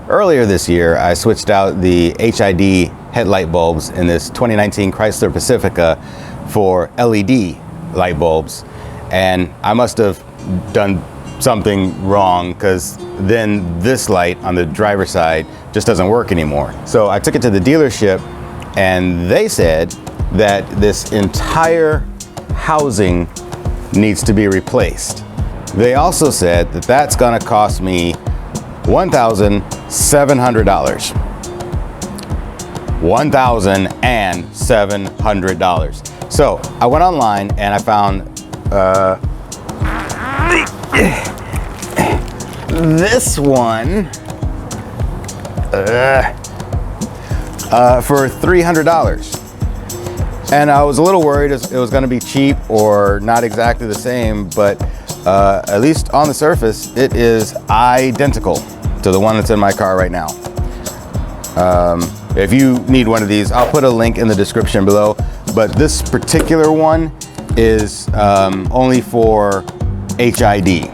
Earlier this year, I switched out the HID headlight bulbs in this 2019 Chrysler Pacifica for LED light bulbs, and I must have done something wrong, because then this light on the driver's side just doesn't work anymore. So I took it to the dealership, and they said that this entire housing needs to be replaced. They also said that that's gonna cost me $1,700. $1,700. So I went online and I found this one for $300. And I was a little worried it was going to be cheap or not exactly the same, but at least on the surface, it is identical to the one that's in my car right now. If you need one of these, I'll put a link in the description below, but this particular one is only for HID.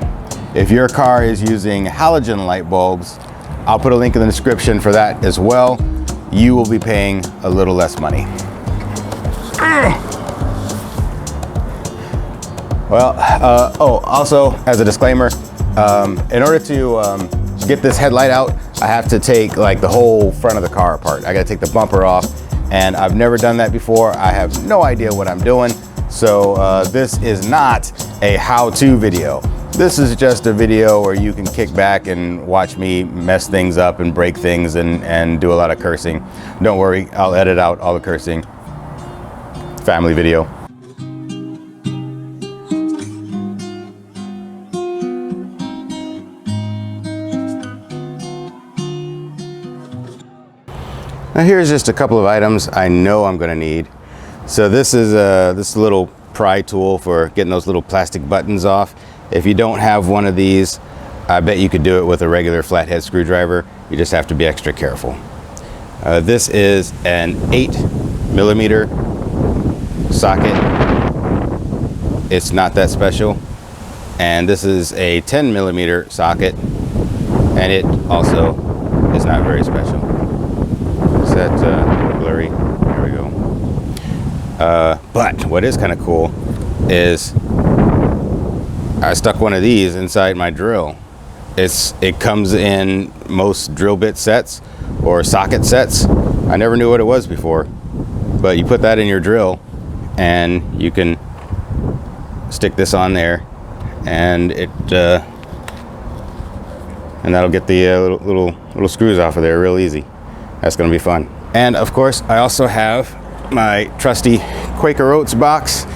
If your car is using halogen light bulbs, I'll put a link in the description for that as well. You will be paying a little less money. Well, also as a disclaimer, in order to get this headlight out, I have to take like the whole front of the car apart. I gotta take the bumper off, and I've never done that before. I have no idea what I'm doing. So this is not a how-to video. This is just a video where you can kick back and watch me mess things up and break things and do a lot of cursing. Don't worry, I'll edit out all the cursing. Family video. Now here's just a couple of items I know I'm gonna need. So this is this little pry tool for getting those little plastic buttons off. If you don't have one of these, I bet you could do it with a regular flathead screwdriver. You just have to be extra careful. This is an 8mm socket. It's not that special. And this is a 10mm socket, and it also is not very special. Is that blurry? There we go. But what is kind of cool is I stuck one of these inside my drill. It comes in most drill bit sets or socket sets. I never knew what it was before, but you put that in your drill and you can stick this on there, and and that'll get the little screws off of there real easy. That's gonna be fun. And of course, I also have my trusty Quaker Oats box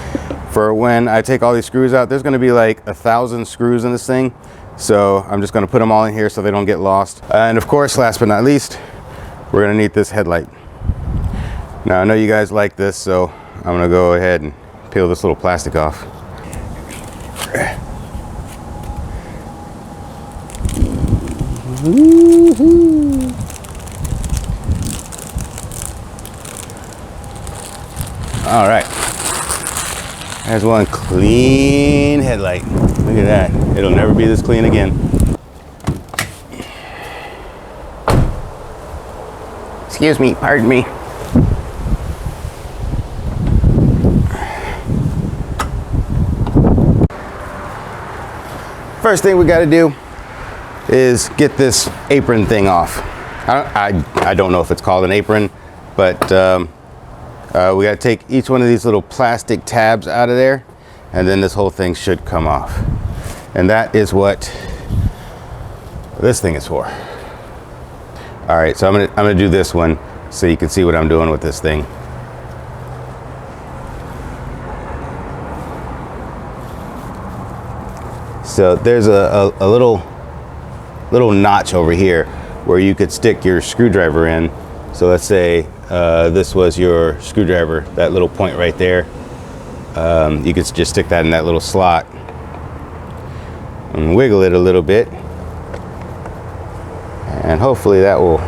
for when I take all these screws out. There's gonna be like 1,000 screws in this thing. So I'm just gonna put them all in here so they don't get lost. And of course, last but not least, we're gonna need this headlight. Now I know you guys like this, so I'm gonna go ahead and peel this little plastic off. All right, there's one clean headlight. Look at that, it'll never be this clean again. Excuse me, pardon me. First thing we gotta do is get this apron thing off. I don't know if it's called an apron, but we gotta take each one of these little plastic tabs out of there, and then this whole thing should come off. And that is what this thing is for. All right, so I'm gonna do this one so you can see what I'm doing with this thing. So there's a little notch over here where you could stick your screwdriver in. So let's say this was your screwdriver, that little point right there. You could just stick that in that little slot and wiggle it a little bit, and hopefully that will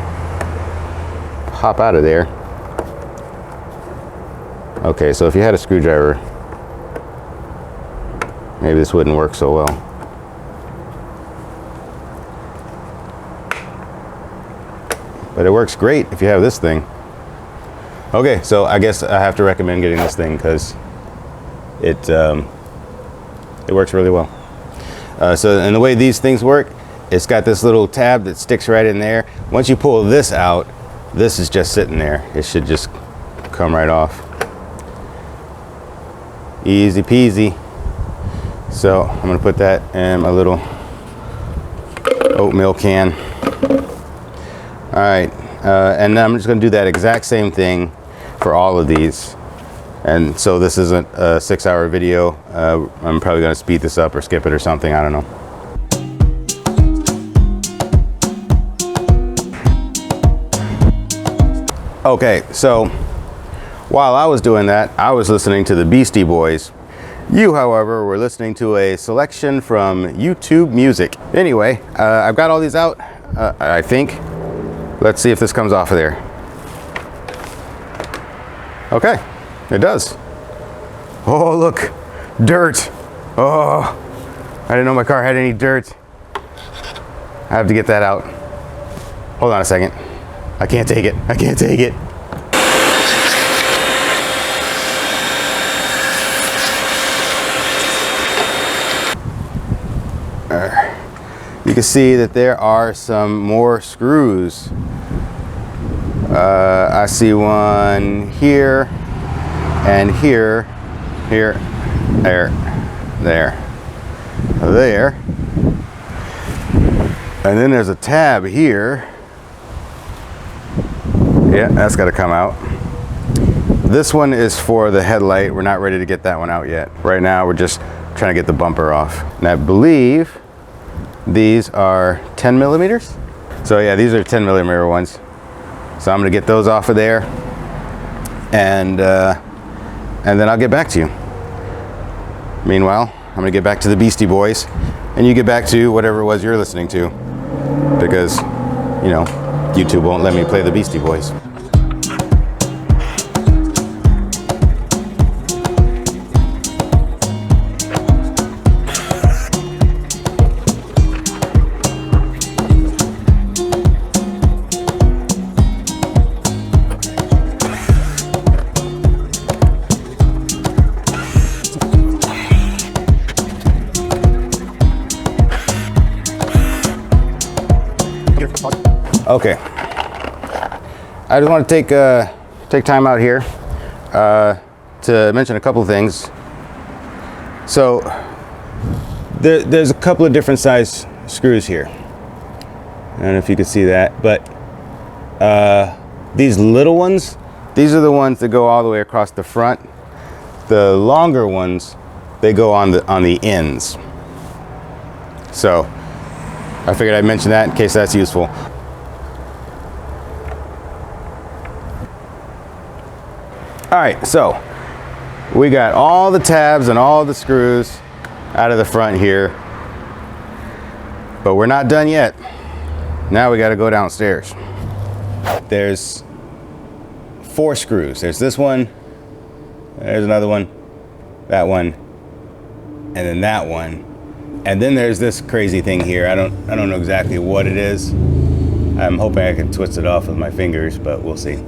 pop out of there. Okay, so if you had a screwdriver, maybe this wouldn't work so well. but it works great if you have this thing. Okay, so I guess I have to recommend getting this thing because it works really well. And the way these things work, it's got this little tab that sticks right in there. Once you pull this out, this is just sitting there. It should just come right off. Easy peasy. So I'm gonna put that in my little oatmeal can. All right, and then I'm just gonna do that exact same thing for all of these. And so this isn't a 6-hour video. I'm probably gonna speed this up or skip it or something, I don't know. Okay, so while I was doing that, I was listening to the Beastie Boys. You, however, were listening to a selection from YouTube Music. Anyway, I've got all these out, I think. Let's see if this comes off of there. Okay, it does. Oh, look, dirt. Oh, I didn't know my car had any dirt. I have to get that out. Hold on a second. I can't take it. I can't take it. You can see that there are some more screws. I see one here and here, here, there, there, there. And then there's a tab here. Yeah, that's got to come out. This one is for the headlight. We're not ready to get that one out yet. Right now, we're just trying to get the bumper off. And I believe these are 10 millimeters. So yeah, these are 10 millimeter ones. So I'm gonna get those off of there, and then I'll get back to you. Meanwhile, I'm gonna get back to the Beastie Boys, and you get back to whatever it was you're listening to, because, you know, YouTube won't let me play the Beastie Boys. Okay, I just want to take time out here to mention a couple of things. So there's a couple of different size screws here. I don't know if you can see that, but these little ones, these are the ones that go all the way across the front. The longer ones, they go on the ends. So I figured I'd mention that in case that's useful. All right, so we got all the tabs and all the screws out of the front here, but we're not done yet. Now we got to go downstairs. There's 4 screws. There's this one, there's another one, that one, and then that one. And then there's this crazy thing here. I don't know exactly what it is. I'm hoping I can twist it off with my fingers, but we'll see.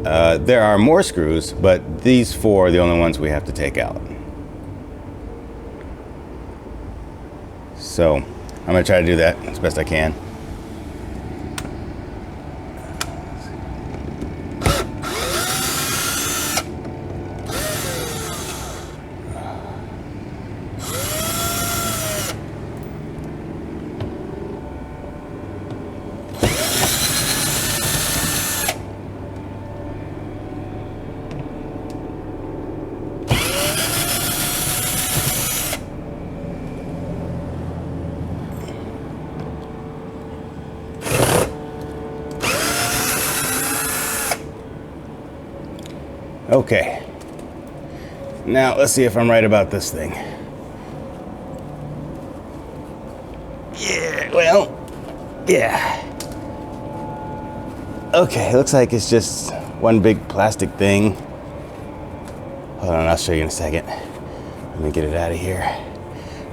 There are more screws, but these 4 are the only ones we have to take out. So I'm gonna try to do that as best I can. Okay, now let's see if I'm right about this thing. Yeah, well, yeah. Okay, looks like it's just one big plastic thing. Hold on, I'll show you in a second. Let me get it out of here.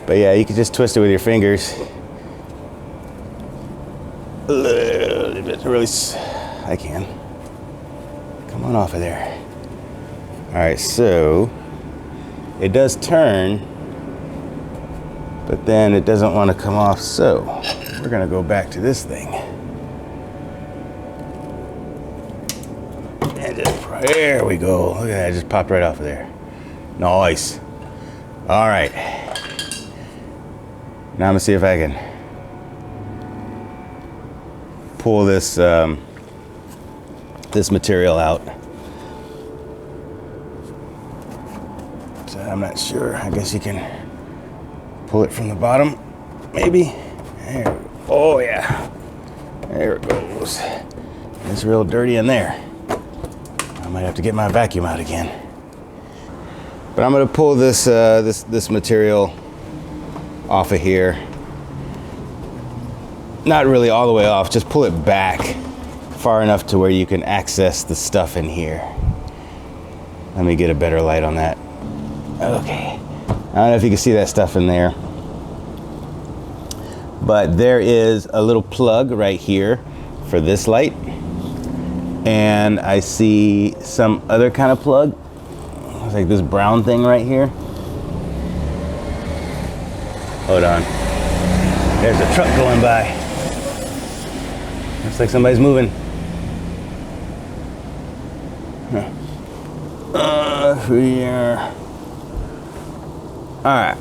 But yeah, you can just twist it with your fingers. A little bit, really. I can. Come on off of there. All right, so it does turn, but then it doesn't want to come off, so we're gonna go back to this thing. And just, there we go. Look at that, it just popped right off of there. Nice. All right. Now I'm gonna see if I can pull this this material out. So I'm not sure. I guess you can pull it from the bottom, maybe. There we go. Oh yeah. There it goes. It's real dirty in there. I might have to get my vacuum out again. But I'm gonna pull this this material off of here. Not really all the way off, just pull it back far enough to where you can access the stuff in here. Let me get a better light on that. Okay. I don't know if you can see that stuff in there, but there is a little plug right here for this light. And I see some other kind of plug. It's like this brown thing right here. Hold on. There's a truck going by. Looks like somebody's moving. Here. Alright.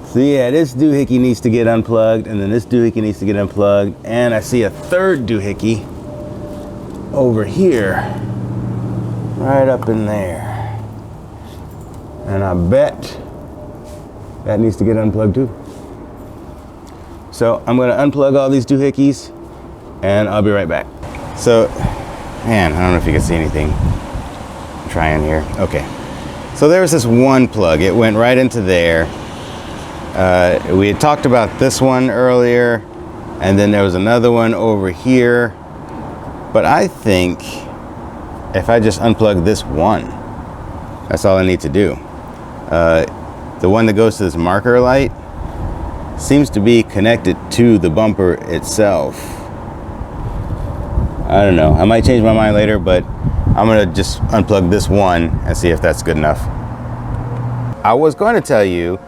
So yeah, this doohickey needs to get unplugged, and then this doohickey needs to get unplugged, and I see a third doohickey over here, right up in there. And I bet that needs to get unplugged too. So I'm gonna unplug all these doohickeys, and I'll be right back. So, man, I don't know if you can see anything. I'm trying here. Okay. So there was this one plug. It went right into there. We had talked about this one earlier, and then there was another one over here. But I think if I just unplug this one, that's all I need to do. The one that goes to this marker light seems to be connected to the bumper itself. I don't know. I might change my mind later, but I'm gonna just unplug this one and see if that's good enough. I was going to tell you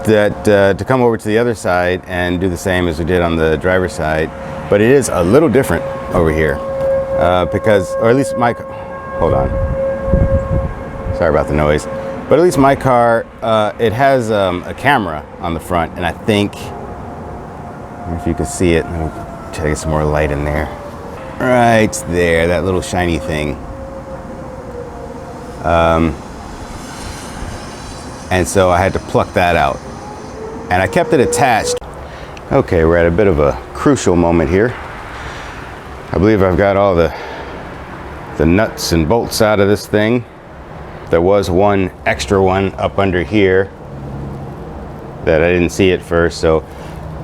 that to come over to the other side and do the same as we did on the driver's side, but it is a little different over here because, or at least my, hold on, sorry about the noise, but at least my car, it has a camera on the front, and I think, if you can see it, let me try to get some more light in there. Right there, that little shiny thing. And so I had to pluck that out, and I kept it attached. Okay, we're at a bit of a crucial moment here. I believe I've got all the nuts and bolts out of this thing. There was one extra one up under here that I didn't see at first. So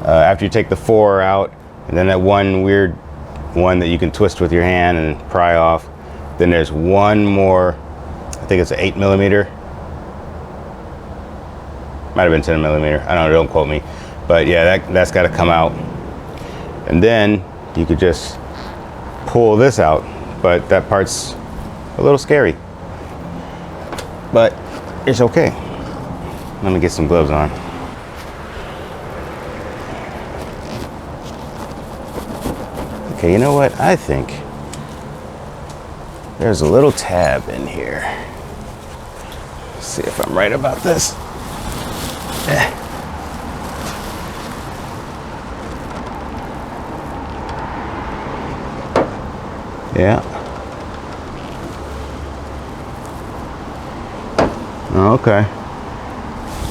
after you take the 4 out, and then that one weird one that you can twist with your hand and pry off, then there's one more, I think it's an 8mm. Might have been 10mm. I don't know, don't quote me. But yeah, that's got to come out. And then you could just pull this out. But that part's a little scary. But it's okay. Let me get some gloves on. Okay, you know what? I think there's a little tab in here. Let's see if I'm right about this. Yeah. Okay.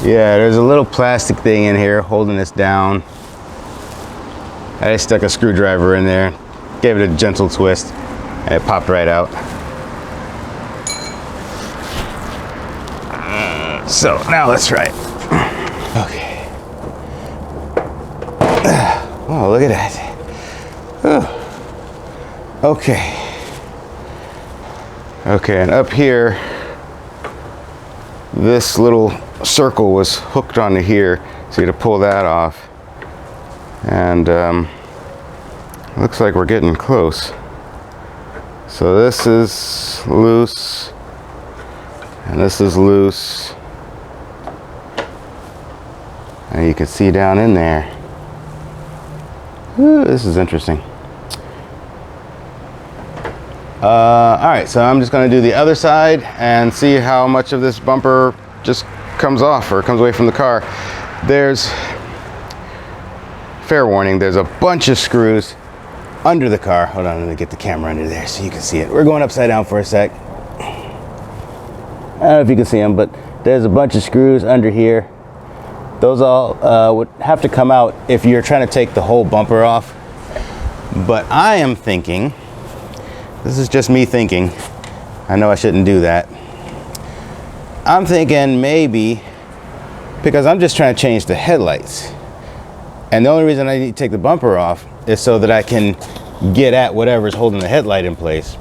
Yeah, there's a little plastic thing in here holding this down. I just stuck a screwdriver in there, gave it a gentle twist, and it popped right out. So now let's try it. Okay. Oh, look at that. Oh. Okay. Okay, and up here, this little circle was hooked onto here, so you had to pull that off. And Looks like we're getting close. So this is loose, and this is loose. And you can see down in there. Ooh, this is interesting. Alright, so I'm just going to do the other side and see how much of this bumper just comes off or comes away from the car. There's, fair warning, there's a bunch of screws under the car. Hold on, let me get the camera under there so you can see it. We're going upside down for a sec. I don't know if you can see them, but there's a bunch of screws under here. Those all would have to come out if you're trying to take the whole bumper off. But I am thinking, this is just me thinking, I know I shouldn't do that. I'm thinking maybe, because I'm just trying to change the headlights. And the only reason I need to take the bumper off is so that I can get at whatever's holding the headlight in place.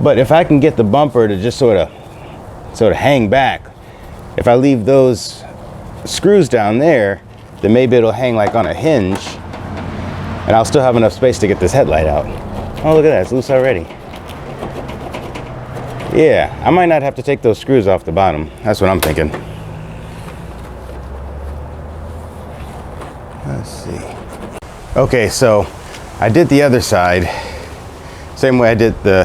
But if I can get the bumper to just sort of hang back, if I leave those screws down there, then maybe it'll hang like on a hinge, and I'll still have enough space to get this headlight out. Oh, look at that, it's loose already. Yeah, I might not have to take those screws off the bottom. That's what I'm thinking. Let's see. Okay, so I did the other side, same way I did the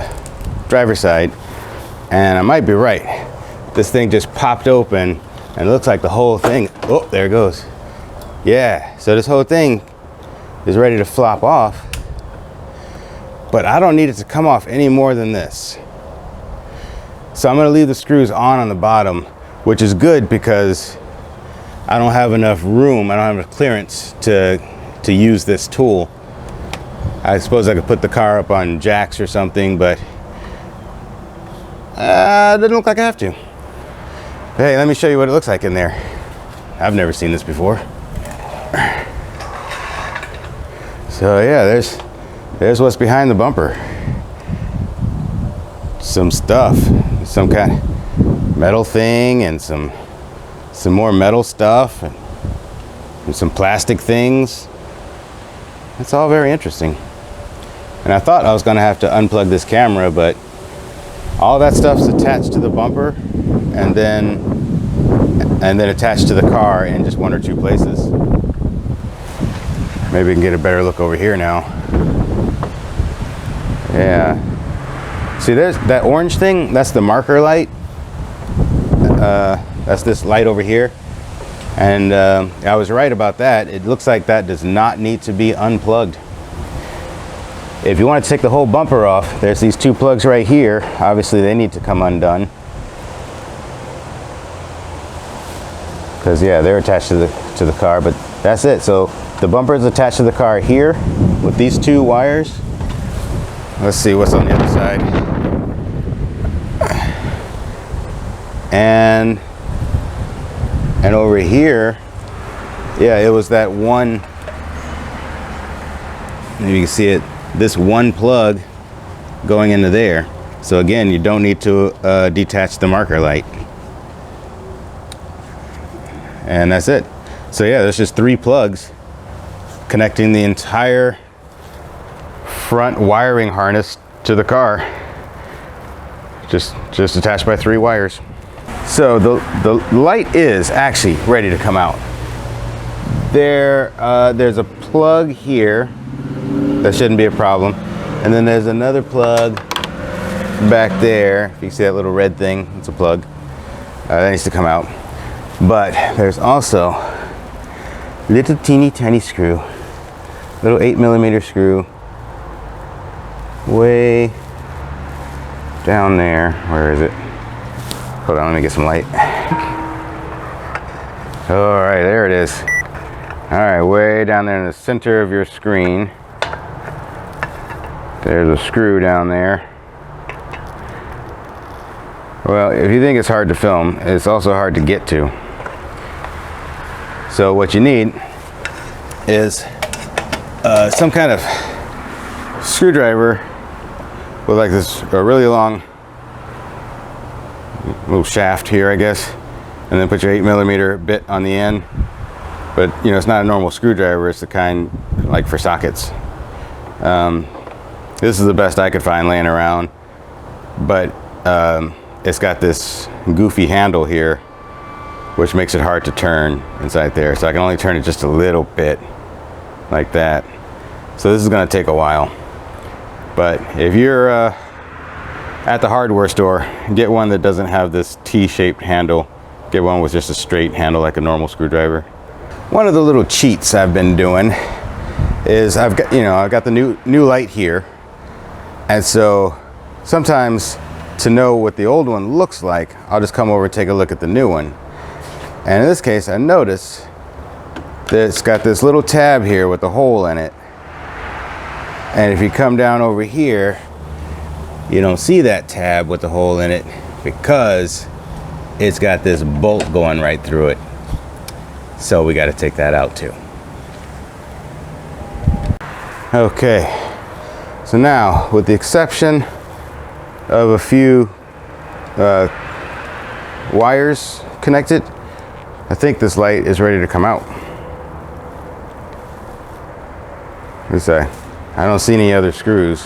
driver's side, and I might be right. This thing just popped open, and it looks like the whole thing, oh, there it goes. Yeah, so this whole thing is ready to flop off, but I don't need it to come off any more than this. So I'm gonna leave the screws on the bottom, which is good because I don't have enough room, I don't have enough clearance to use this tool. I suppose I could put the car up on jacks or something, but it doesn't look like I have to. Hey, let me show you what it looks like in there. I've never seen this before. So yeah, there's what's behind the bumper. Some stuff, some kind of metal thing, and some more metal stuff, and some plastic things. It's all very interesting. And I thought I was gonna have to unplug this camera, but all that stuff's attached to the bumper and then attached to the car in just one or two places. Maybe we can get a better look over here now. Yeah. See, there's that orange thing, that's the marker light. That's this light over here. And I was right about that. It looks like that does not need to be unplugged. If you want to take the whole bumper off, there's these two plugs right here. Obviously they need to come undone. Because yeah, they're attached to the car, but that's it. So the bumper is attached to the car here with these two wires. Let's see what's on the other side. And over here, yeah, it was that one, maybe you can see it, this one plug going into there. So again, you don't need to detach the marker light. And that's it. So yeah, there's just three plugs connecting the entire front wiring harness to the car. Just attached by three wires. So the light is actually ready to come out. There's a plug here. That shouldn't be a problem. And then there's another plug back there. If you see that little red thing, it's a plug. That needs to come out. But there's also little teeny tiny screw. Little 8mm screw. Way down there. Where is it? Hold on, let me get some light. All right, there it is. All right, way down there in the center of your screen. There's a screw down there. Well, if you think it's hard to film, it's also hard to get to. So what you need is some kind of screwdriver with like this a really long little shaft here, I guess, and then put your 8mm bit on the end. But you know, it's not a normal screwdriver, it's the kind like for sockets. This is the best I could find laying around, but it's got this goofy handle here, which makes it hard to turn inside there. So I can only turn it just a little bit like that. So this is going to take a while. But if you're at the hardware store, get one that doesn't have this T-shaped handle. Get one with just a straight handle like a normal screwdriver. One of the little cheats I've been doing is I've got the new light here, and so sometimes to know what the old one looks like, I'll just come over and take a look at the new one. And in this case, I notice that it's got this little tab here with a hole in it. And if you come down over here, you don't see that tab with the hole in it because it's got this bolt going right through it. So we got to take that out too. Okay, so now with the exception of a few wires connected, I think this light is ready to come out. I don't see any other screws.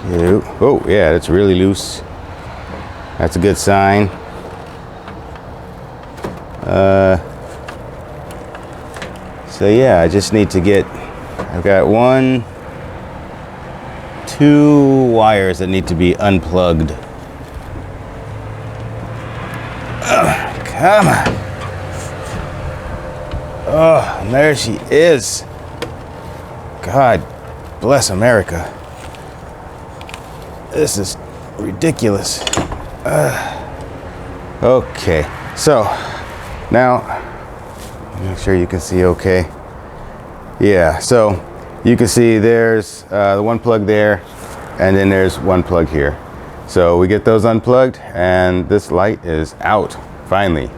Shoot. Oh yeah, it's really loose. That's a good sign. So yeah, I just need to get, I've got 2 wires that need to be unplugged. Come on. Oh, and there she is. God bless America. This is ridiculous. Okay, so now make sure you can see okay. Yeah, so you can see there's the one plug there, and then there's one plug here. So we get those unplugged and this light is out finally.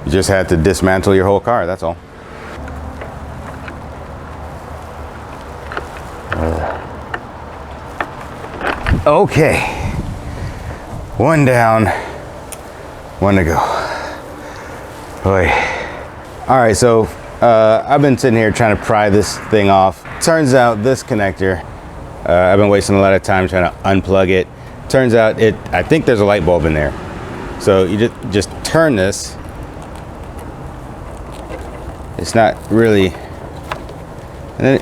You just had to dismantle your whole car, that's all. Okay, one down, one to go. Boy. All right, so I've been sitting here trying to pry this thing off. Turns out this connector, I've been wasting a lot of time trying to unplug it. Turns out I think there's a light bulb in there. So you just turn this. It's not really, and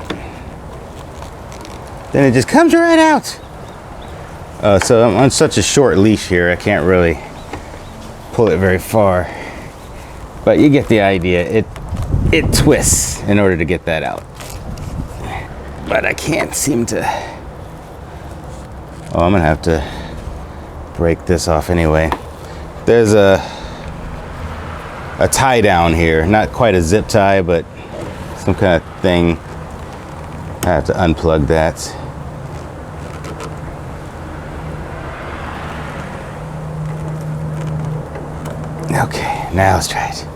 then it just comes right out. So I'm on such a short leash here, I can't really pull it very far. But you get the idea. It twists in order to get that out. But I can't seem to. Oh, I'm gonna have to break this off anyway. There's a tie down here, not quite a zip tie, but some kind of thing. I have to unplug that. Okay, now let's try it.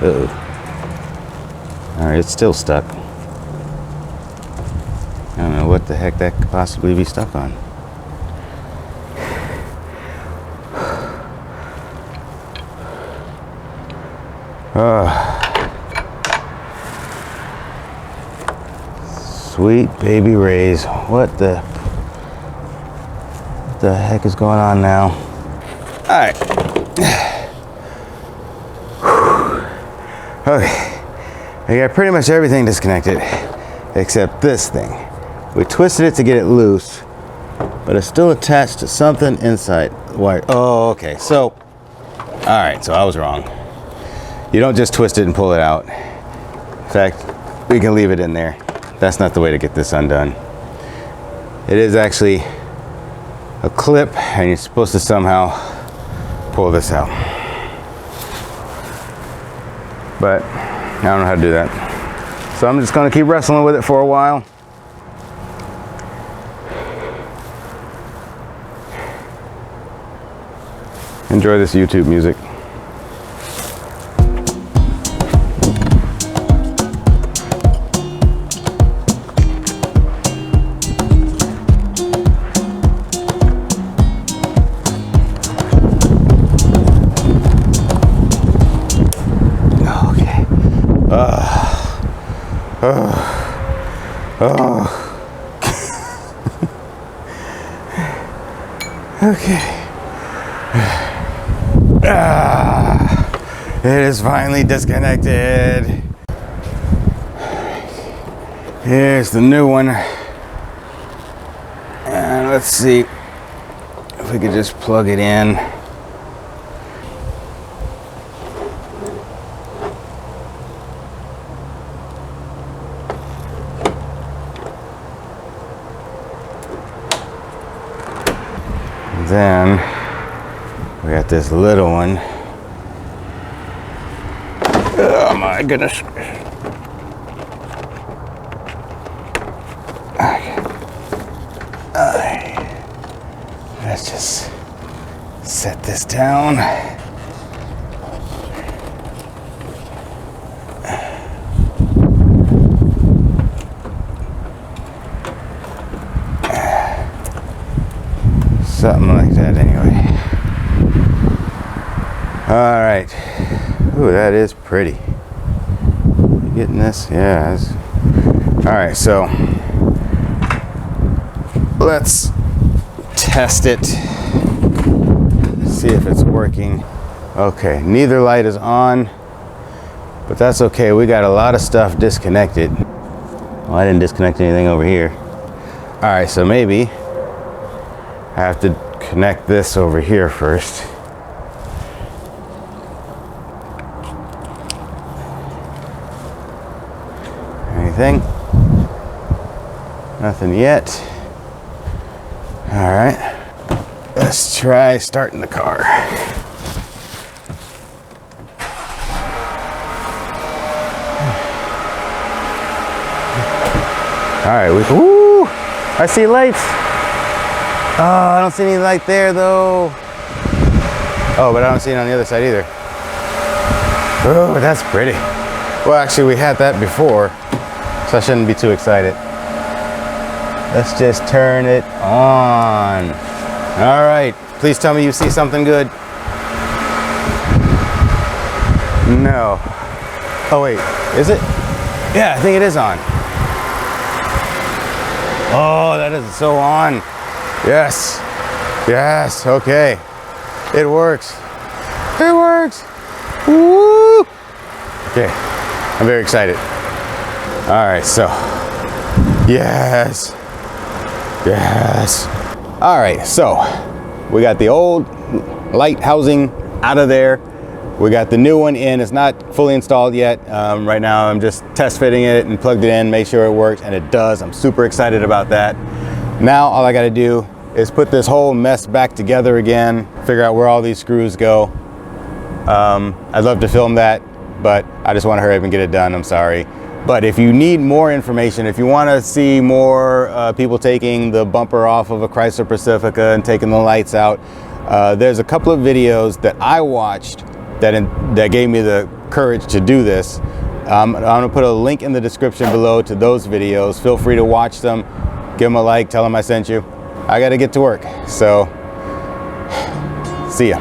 Uh-oh. All right, it's still stuck. I don't know what the heck that could possibly be stuck on. Sweet baby rays. What the heck is going on now? All right. Okay. I got pretty much everything disconnected except this thing. We twisted it to get it loose, but it's still attached to something inside the wire. Oh, okay. So, all right. So I was wrong. You don't just twist it and pull it out. In fact, we can leave it in there. That's not the way to get this undone. It is actually a clip, and you're supposed to somehow pull this out. But I don't know how to do that. So I'm just gonna keep wrestling with it for a while. Enjoy this YouTube music. Okay. It is finally disconnected. Here's the new one. And let's see if we could just plug it in. Then we got this little one. Oh my goodness. Let's just set this down. Something like that anyway. All right. Ooh, that is pretty. You getting this? Yeah. All right, so let's test it. See if it's working. Okay, neither light is on, but that's okay. We got a lot of stuff disconnected. Well, I didn't disconnect anything over here. All right, so maybe I have to connect this over here first. Anything? Nothing yet. All right, let's try starting the car. All right, woo! I see lights. Oh, I don't see any light there though. Oh, but I don't see it on the other side either. Oh, that's pretty. Well, actually, we had that before, so I shouldn't be too excited. Let's just turn it on. All right, please tell me you see something good. No. Oh wait, is it? Yeah, I think it is on. Oh, that is so on. Yes, yes, okay. It works. It works. Woo! Okay, I'm very excited. All right, so, yes. Yes. All right, so we got the old light housing out of there. We got the new one in. It's not fully installed yet. Right now I'm just test fitting it and plugged it in, make sure it works, and it does. I'm super excited about that. Now all I gotta do is put this whole mess back together again, figure out where all these screws go. I'd love to film that, but I just want to hurry up and get it done. I'm sorry. But if you need more information, if you want to see more people taking the bumper off of a Chrysler Pacifica and taking the lights out, there's a couple of videos that I watched that gave me the courage to do this. I'm gonna put a link in the description below to those videos. Feel free to watch them, give them a like, tell them I sent you. I gotta get to work, so see ya.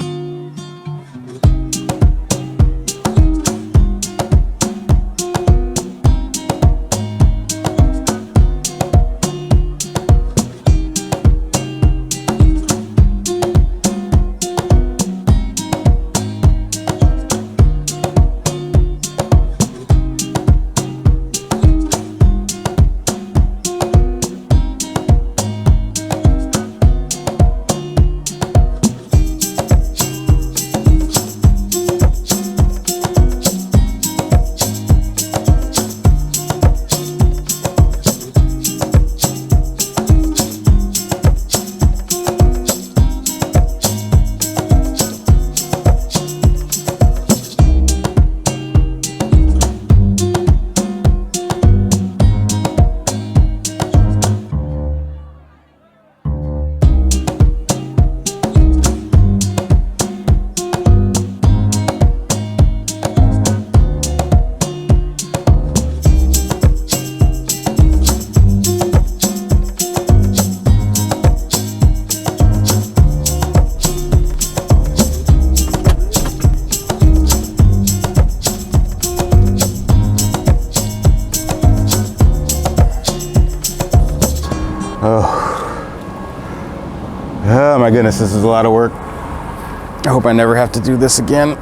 Oh my goodness, this is a lot of work. I hope I never have to do this again.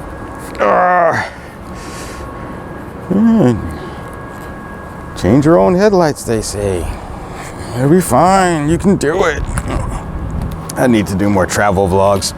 Change your own headlights, they say. It'll be fine, you can do it. I need to do more travel vlogs.